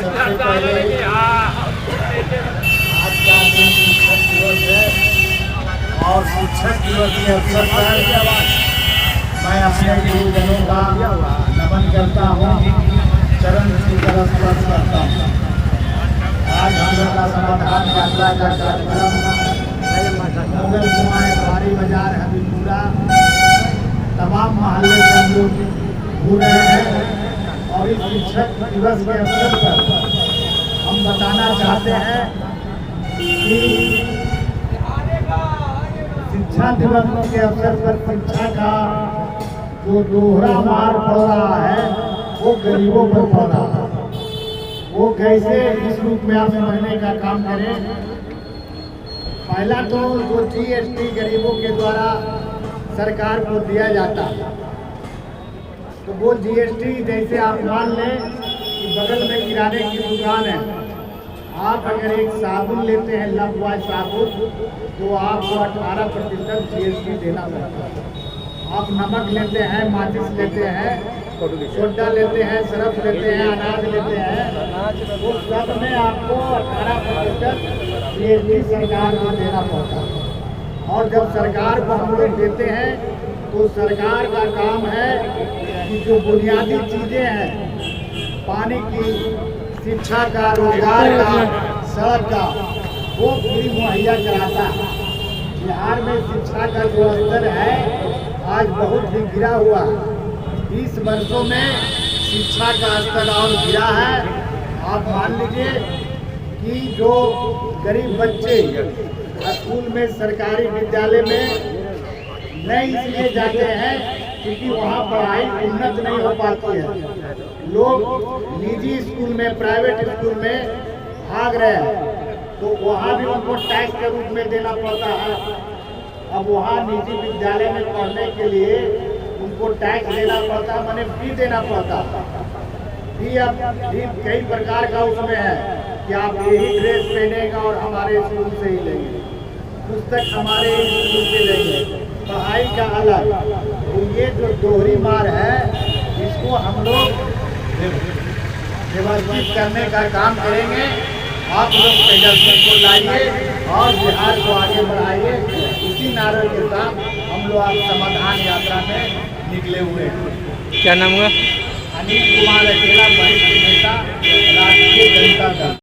सबसे पहले आज का दिन शिक्षक दिवस है और शिक्षक दिवस के अवसर पर मैं अपने गुरुजनों का नमन करता हूँ, चरण छूकर स्पर्श करता हूँ। आज हम लोग का समाधान यात्रा का कार्यक्रम मुगल कुमार भारी बाजार हबीबपुरा तमाम मोहल्ले से हम लोग घूम रहे हैं और इस शिक्षक दिवस के अवसर पर हम बताना चाहते हैं कि शिक्षा दिवस के अवसर पर शिक्षा का जो दोहरा मार पड़ रहा है वो गरीबों पर पड़ रहा है। वो कैसे इस रूप में आप समझने का काम करें। पहला तो जो GST गरीबों के द्वारा सरकार को दिया जाता है, तो वो GST जैसे आप मान लें कि बगल में किराने की दुकान है, आप अगर एक साबुन लेते हैं लाइफबॉय साबुन तो आपको 18% GST देना पड़ता है। आप नमक लेते हैं, माचिस लेते हैं, सोडा लेते हैं, सरफ लेते हैं, अनाज लेते हैं, वो सब में आपको 18% GST सरकार को देना पड़ता है। और जब सरकार को हम लोग देते हैं तो सरकार का काम है कि जो बुनियादी चीज़ें हैं, पानी की, शिक्षा का, रोजगार का, सड़क का, वो फ्री मुहैया कराता है। बिहार में शिक्षा का जो स्तर है आज बहुत ही गिरा हुआ है। 20 वर्षों में शिक्षा का स्तर और गिरा है। आप मान लीजिए कि जो गरीब बच्चे स्कूल में, सरकारी विद्यालय में नहीं इसलिए जाते हैं क्योंकि वहाँ पढ़ाई उन्नत नहीं हो पाती है। लोग निजी स्कूल में, प्राइवेट स्कूल में भाग रहे हैं, तो वहाँ भी उनको टैक्स के रूप में देना पड़ता है। अब वहाँ निजी विद्यालय में पढ़ने के लिए उनको टैक्स देना पड़ता है, माने फी देना पड़ता है। फी अब कई प्रकार का उसमें है कि आप यही ड्रेस पहनेगा और हमारे स्कूल से ही लेंगे, पुस्तक हमारे स्कूल से लेंगे, पढ़ाई का अलग। तो ये जो दोहरी मार है, इसको हम लोग व्यवस्थित करने का काम करेंगे। आप लोग तेजस्वी को लाइए और बिहार को आगे बढ़ाइए। इसी नारे के साथ हम लोग आज समाधान यात्रा में निकले हुए हैं। क्या नाम हुआ? अनिल कुमार अकेला, वरिष्ठ नेता, राष्ट्रीय जनता दल।